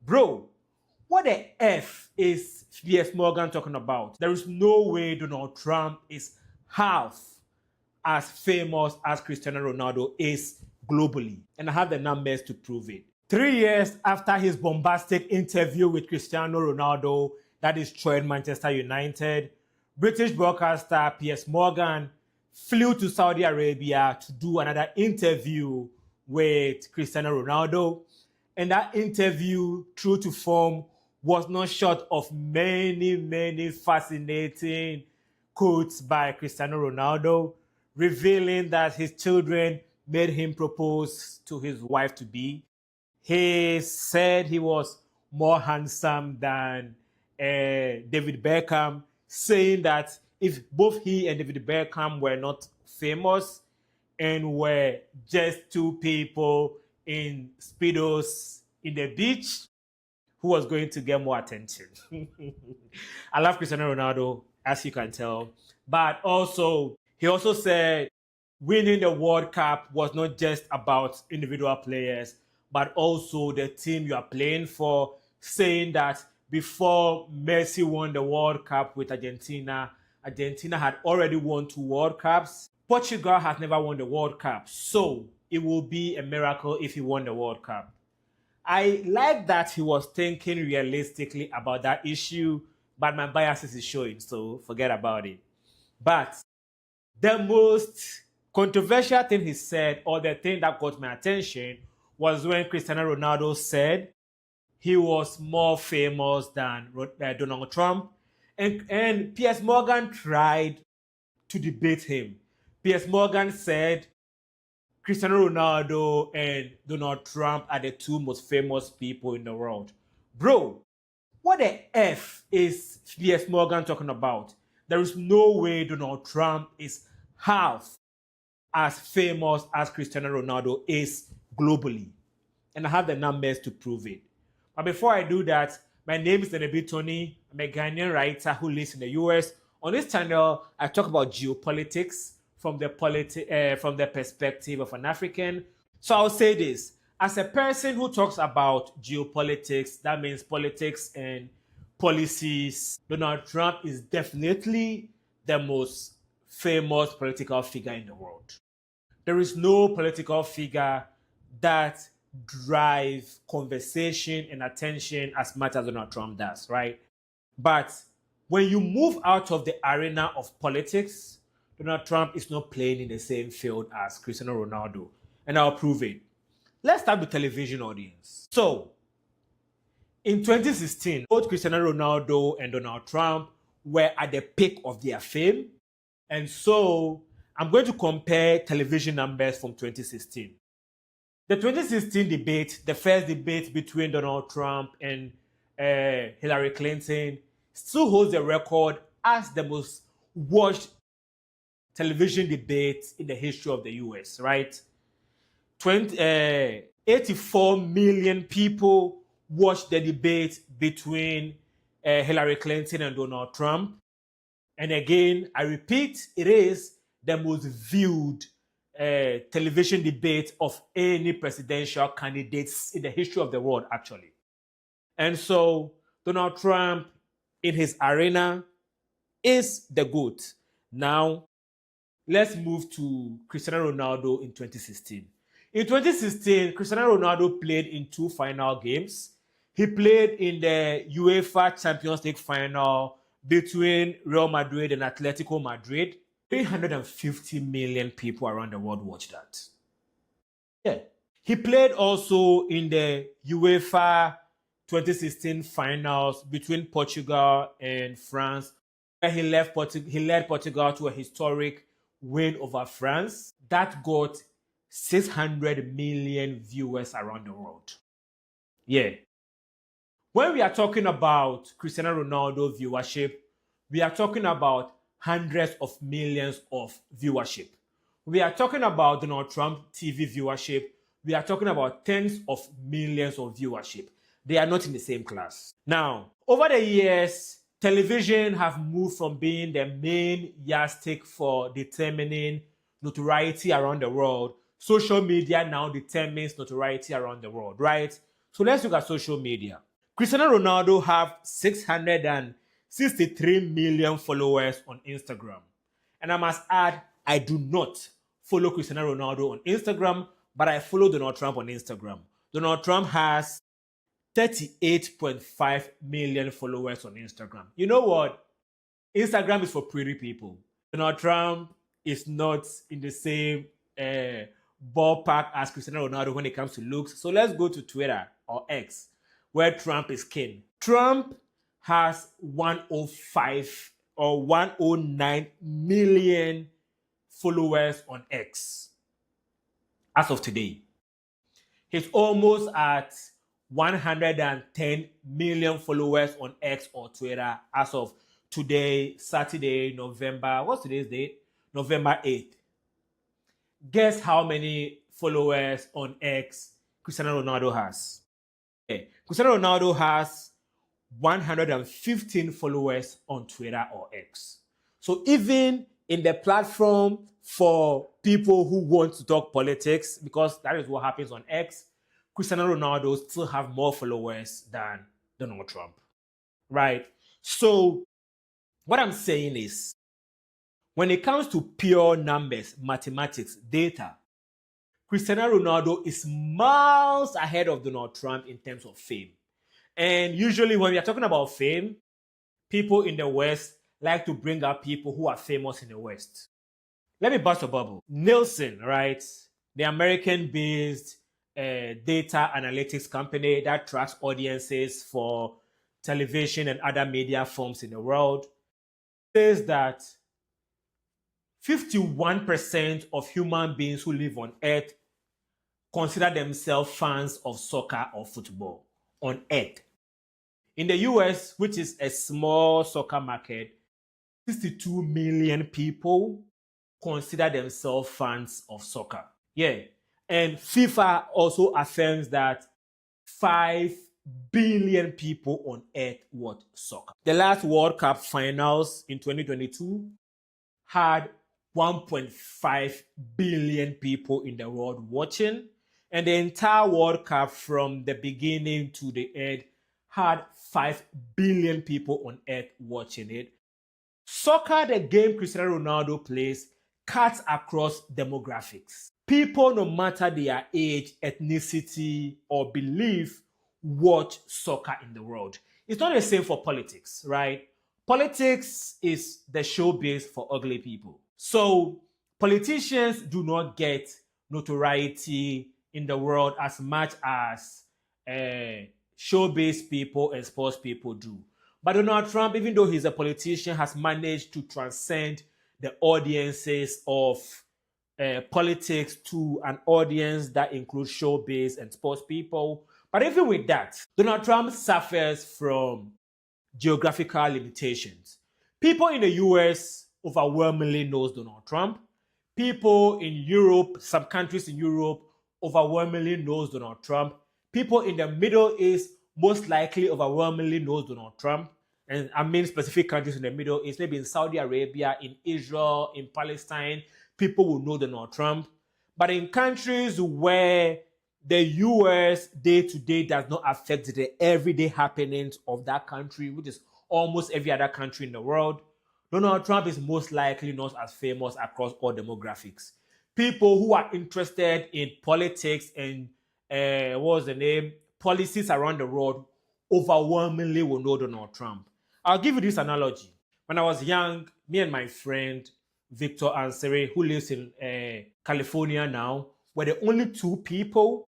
Bro, what the F is Piers Morgan talking about? There is no way Donald Trump is half as famous as Cristiano Ronaldo is globally. And I have the numbers to prove it. 3 years after his bombastic interview with Cristiano Ronaldo that destroyed Manchester United, British broadcaster Piers Morgan flew to Saudi Arabia to do another interview with Cristiano Ronaldo. And that interview, true to form, was not short of many fascinating quotes by Cristiano Ronaldo, revealing that his children made him propose to his wife-to-be. He said he was more handsome than David Beckham, saying that if both he and David Beckham were not famous and were just two people in Speedos in the beach, who was going to get more attention? I love Cristiano Ronaldo, as you can tell. But he also said winning the World Cup was not just about individual players, but also the team you are playing for, saying that before Messi won the World Cup with Argentina, Argentina had already won 2 World Cups. Portugal has never won the World Cup, so it will be a miracle if he won the World Cup. I like that he was thinking realistically about that issue, but my biases is showing, so forget about it. But the most controversial thing he said, or the thing that got my attention, was when Cristiano Ronaldo said he was more famous than Donald Trump. And Piers Morgan tried to debate him. Piers Morgan said Cristiano Ronaldo and Donald Trump are the 2 most famous people in the world. Bro, what the F is Piers Morgan talking about? There is no way Donald Trump is half as famous as Cristiano Ronaldo is globally. And I have the numbers to prove it. But before I do that, my name is Tony. I'm a Ghanaian writer who lives in the US. On this channel, I talk about geopolitics from the perspective of an African. So I'll say this. As a person who talks about geopolitics, that means politics and policies, Donald Trump is definitely the most famous political figure in the world. There is no political figure that drives conversation and attention as much as Donald Trump does, right? But when you move out of the arena of politics, Donald Trump is not playing in the same field as Cristiano Ronaldo. And I'll prove it. Let's start with television audience. So, in 2016, both Cristiano Ronaldo and Donald Trump were at the peak of their fame. And so, I'm going to compare television numbers from 2016. The 2016 debate, the first debate between Donald Trump and Hillary Clinton, still holds the record as the most watched television debate in the history of the US, right? 84 million people watched the debate between Hillary Clinton and Donald Trump. And again, I repeat, it is the most viewed television debate of any presidential candidates in the history of the world, actually. And so Donald Trump in his arena is the GOAT. Now, let's move to Cristiano Ronaldo in 2016. In 2016, Cristiano Ronaldo played in 2 final games. He played in the UEFA Champions League final between Real Madrid and Atletico Madrid. 350 million people around the world watched that. Yeah. He played also in the UEFA 2016 finals between Portugal and France, where he led Portugal to a historic win over France. That got 600 million viewers around the world. Yeah. When we are talking about Cristiano Ronaldo viewership, we are talking about hundreds of millions of viewership. We are talking about Donald Trump TV viewership. We are talking about tens of millions of viewership. They are not in the same class. Now, over the years, television have moved from being the main yardstick for determining notoriety around the world. Social media now determines notoriety around the world, right? So let's look at social media. Cristiano Ronaldo have 663 million followers on Instagram. And I must add, I do not follow Cristiano Ronaldo on Instagram, but I follow Donald Trump on Instagram. Donald Trump has 38.5 million followers on Instagram. You know what? Instagram is for pretty people. Donald Trump is not in the same ballpark as Cristiano Ronaldo when it comes to looks. So let's go to Twitter or X, where Trump is king. Trump has 105 or 109 million followers on X as of today. He's almost at 110 million followers on X or Twitter as of today, Saturday, November. What's today's date? November 8th. Guess how many followers on X Cristiano Ronaldo has? Okay. Cristiano Ronaldo has 115 followers on Twitter or X. So even in the platform for people who want to talk politics, because that is what happens on X, Cristiano Ronaldo still have more followers than Donald Trump, right? So what I'm saying is, when it comes to pure numbers, mathematics, data, Cristiano Ronaldo is miles ahead of Donald Trump in terms of fame. And usually when we are talking about fame, people in the West like to bring up people who are famous in the West. Let me bust a bubble. Nielsen, right? The American-based data analytics company that tracks audiences for television and other media forms in the world, says that 51% of human beings who live on Earth consider themselves fans of soccer or football on Earth. In the US, which is a small soccer market, 62 million people consider themselves fans of soccer. Yeah. And FIFA also affirms that 5 billion people on Earth watch soccer. The last World Cup finals in 2022 had 1.5 billion people in the world watching, and the entire World Cup from the beginning to the end had 5 billion people on Earth watching it. Soccer, the game Cristiano Ronaldo plays, cuts across demographics. People, no matter their age, ethnicity, or belief, watch soccer in the world. It's not the same for politics, right? Politics is the showbiz for ugly people. So politicians do not get notoriety in the world as much as showbiz people and sports people do. But Donald Trump, even though he's a politician, has managed to transcend the audiences of politics to an audience that includes showbiz and sports people. But even with that, Donald Trump suffers from geographical limitations. People in the US overwhelmingly knows Donald Trump. People in Europe, some countries in Europe, overwhelmingly knows Donald Trump. People in the Middle East most likely overwhelmingly knows Donald Trump. And I mean specific countries in the Middle East, maybe in Saudi Arabia, in Israel, in Palestine, people will know Donald Trump. But in countries where the US day-to-day does not affect the everyday happenings of that country, which is almost every other country in the world, Donald Trump is most likely not as famous across all demographics. People who are interested in politics and policies around the world overwhelmingly will know Donald Trump. I'll give you this analogy. When I was young, me and my friend Victor Ansere, who lives in California now, were the only two people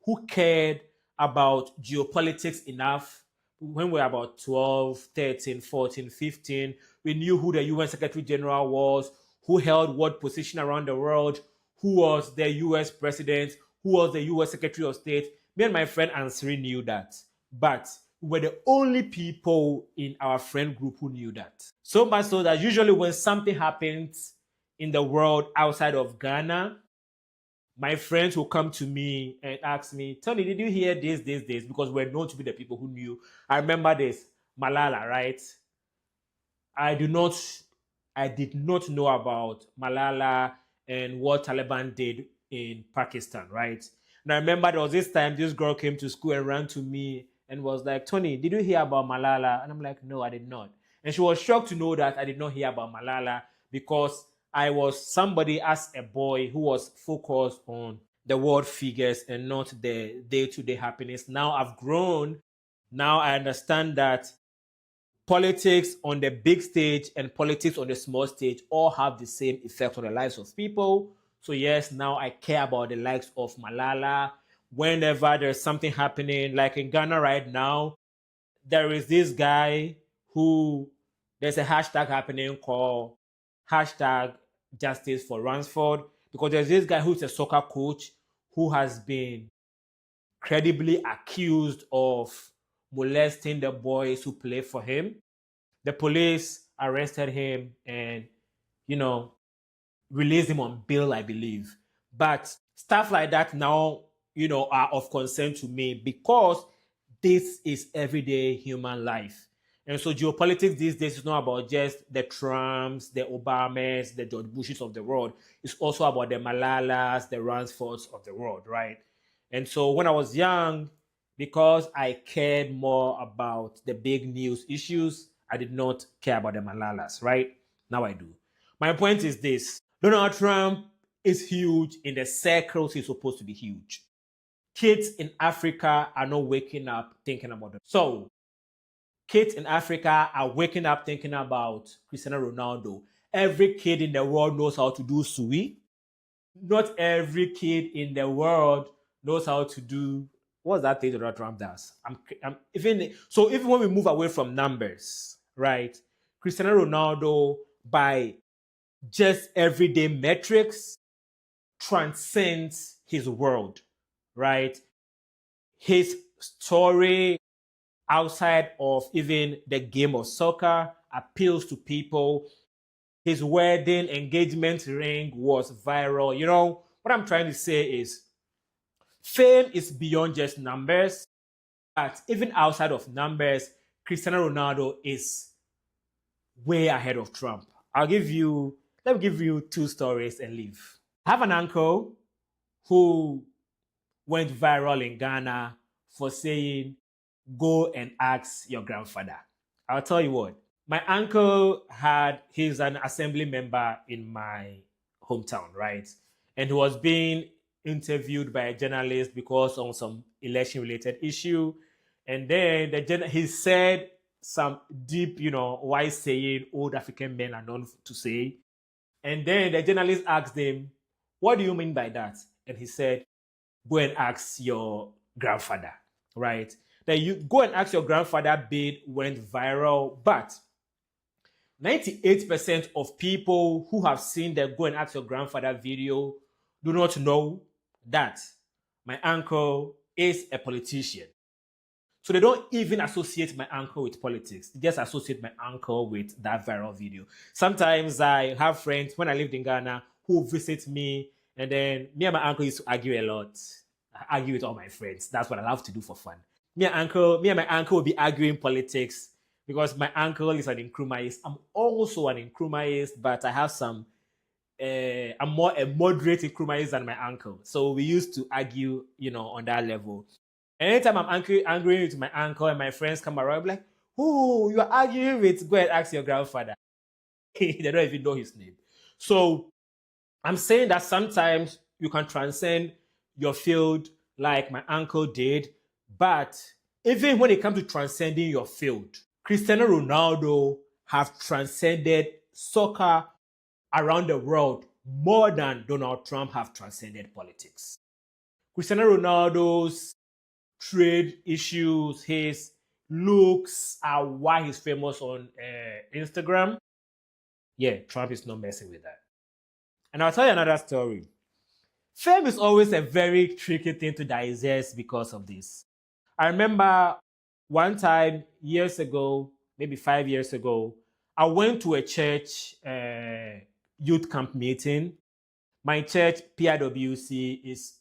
who cared about geopolitics enough. When we were about 12, 13, 14, 15, we knew who the UN Secretary General was, who held what position around the world, who was the US President, who was the US Secretary of State. Me and my friend Ansari knew that. But we were the only people in our friend group who knew that. So much so that usually when something happens in the world outside of Ghana, my friends will come to me and ask me, Tony, did you hear this? Because we're known to be the people who knew. I remember this, Malala, right? I did not know about Malala and what Taliban did in Pakistan, right? And I remember there was this time this girl came to school and ran to me and was like, Tony, did you hear about Malala? And I'm like, no, I did not. And she was shocked to know that I did not hear about Malala because I was somebody as a boy who was focused on the world figures and not the day-to-day happiness. Now I've grown. Now I understand that politics on the big stage and politics on the small stage all have the same effect on the lives of people. So yes, now I care about the likes of Malala. Whenever there's something happening, like in Ghana right now, there is this guy who there's a hashtag happening called hashtag justice for Ransford, because there's this guy who's a soccer coach who has been credibly accused of molesting the boys who play for him. The police arrested him and, released him on bail, I believe. But stuff like that now, are of concern to me because this is everyday human life. And so geopolitics these days is not about just the Trumps, the Obamas, the George Bushes of the world. It's also about the Malalas, the Ransfords of the world, right? And so when I was young, because I cared more about the big news issues, I did not care about the Malalas, right? Now I do. My point is this. Donald Trump is huge in the circles he's supposed to be huge. Kids in Africa are not waking up thinking about them. So, kids in Africa are waking up thinking about Cristiano Ronaldo. Every kid in the world knows how to do sui. Not every kid in the world knows how to do what's that thing Donald Trump does. Even when we move away from numbers, right? Cristiano Ronaldo, by just everyday metrics, transcends his world, right? His story outside of even the game of soccer appeals to people. His wedding engagement ring was viral. What I'm trying to say is fame is beyond just numbers, but even outside of numbers, Cristiano Ronaldo is way ahead of Trump. Let me give you two stories and leave. I have an uncle who went viral in Ghana for saying, go and ask your grandfather. I'll tell you what. My uncle he's an assembly member in my hometown, right? And he was being interviewed by a journalist because on some election-related issue. And then he said some deep, wise saying old African men are known to say. And then the journalist asked him, what do you mean by that? And he said, go and ask your grandfather, right? Then you go and ask your grandfather bit went viral, but 98% of people who have seen the go and ask your grandfather video do not know that my uncle is a politician. So they don't even associate my uncle with politics. They just associate my uncle with that viral video. Sometimes I have friends when I lived in Ghana who visit me, and then me and my uncle used to argue a lot. I argue with all my friends. That's what I love to do for fun. Me and my uncle will be arguing politics because my uncle is an Nkrumahist. I'm also an Nkrumahist, but I have some. I'm more a moderate Nkrumahist than my uncle. So we used to argue, on that level. Anytime I'm angry with my uncle and my friends come around, I'm like, "Oh, you are arguing with? Go and ask your grandfather." They don't even know his name. So I'm saying that sometimes you can transcend your field like my uncle did, but even when it comes to transcending your field, Cristiano Ronaldo have transcended soccer around the world more than Donald Trump have transcended politics. Cristiano Ronaldo's trade issues, his looks are why he's famous on Instagram. Yeah, Trump is not messing with that. And I'll tell you another story. Fame is always a very tricky thing to digest because of this. I remember one time years ago, maybe 5 years ago, I went to a church youth camp meeting. My church, PIWC, is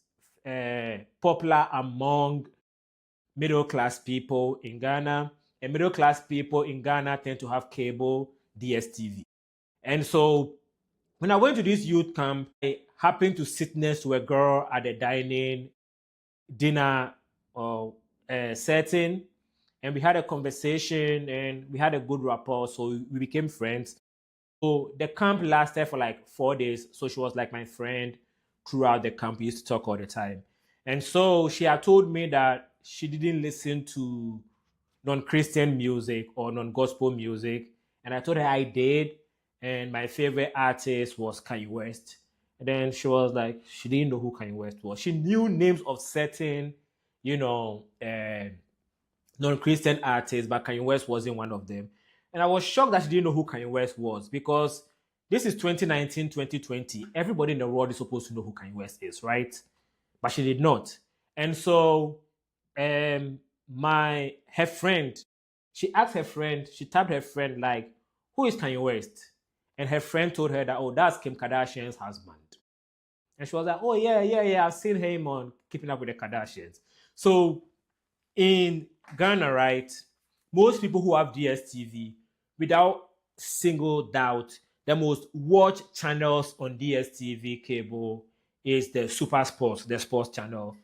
popular among middle-class people in Ghana. And middle-class people in Ghana tend to have cable, DSTV. And so when I went to this youth camp, I happened to sit next to a girl at the dining dinner setting. And we had a conversation and we had a good rapport. So we became friends. So the camp lasted for like 4 days. So she was like my friend throughout the camp. We used to talk all the time. And so she had told me that she didn't listen to non-Christian music or non-gospel music. And I told her I did. And my favorite artist was Kanye West. And then she was like, she didn't know who Kanye West was. She knew names of certain, non-Christian artists, but Kanye West wasn't one of them. And I was shocked that she didn't know who Kanye West was because this is 2019, 2020. Everybody in the world is supposed to know who Kanye West is, right? But she did not. And so her friend, she asked her friend, she tapped her friend like, who is Kanye West? And her friend told her that, oh, that's Kim Kardashian's husband. And she was like, oh, yeah, I've seen him on Keeping Up with the Kardashians. So in Ghana, right, most people who have DSTV, without single doubt, the most watched channels on DSTV cable is the Super Sports, the sports channel.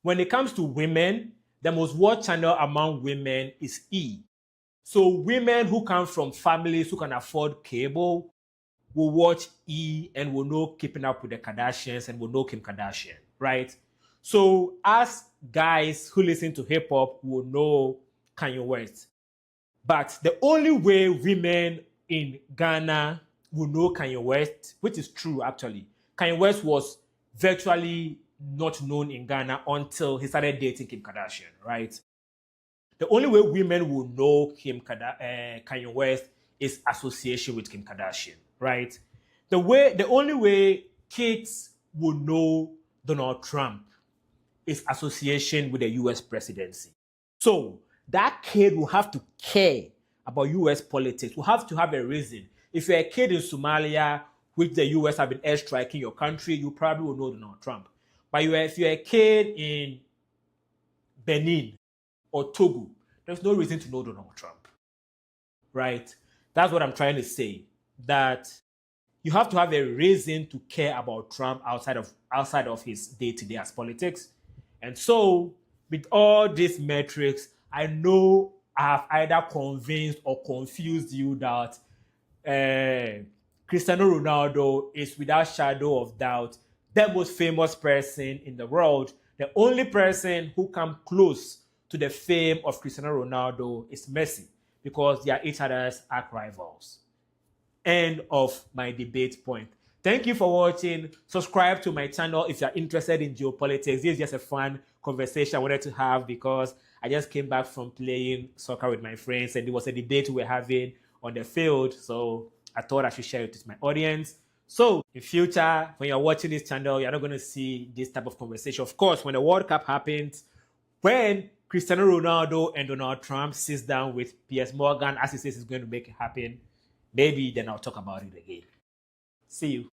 When it comes to women, the most watched channel among women is E. So women who come from families who can afford cable will watch E and will know Keeping Up with the Kardashians and will know Kim Kardashian, right? So as guys who listen to hip hop will know Kanye West. But the only way women in Ghana will know Kanye West, which is true actually, Kanye West was virtually not known in Ghana until he started dating Kim Kardashian, right? The only way women will know Kanye West is association with Kim Kardashian, right? The only way kids will know Donald Trump is association with the US presidency. So that kid will have to care about US politics, will have to have a reason. If you're a kid in Somalia, which the US have been airstriking your country, you probably will know Donald Trump. But if you're a kid in Benin or Togo, there's no reason to know Donald Trump, right? That's what I'm trying to say, that you have to have a reason to care about Trump outside of his day-to-day as politics. And so, with all these metrics, I know I have either convinced or confused you that Cristiano Ronaldo is without shadow of doubt the most famous person in the world. The only person who comes close to the fame of Cristiano Ronaldo is Messi, because they are each other's arch rivals. End of my debate point. Thank you for watching. Subscribe to my channel if you're interested in geopolitics. This is just a fun conversation I wanted to have because I just came back from playing soccer with my friends and it was a debate we were having on the field. So I thought I should share it with my audience. So in future, when you're watching this channel, you're not going to see this type of conversation. Of course, when the World Cup happens, when Cristiano Ronaldo and Donald Trump sits down with Piers Morgan, as he says he's going to make it happen, maybe then I'll talk about it again. See you.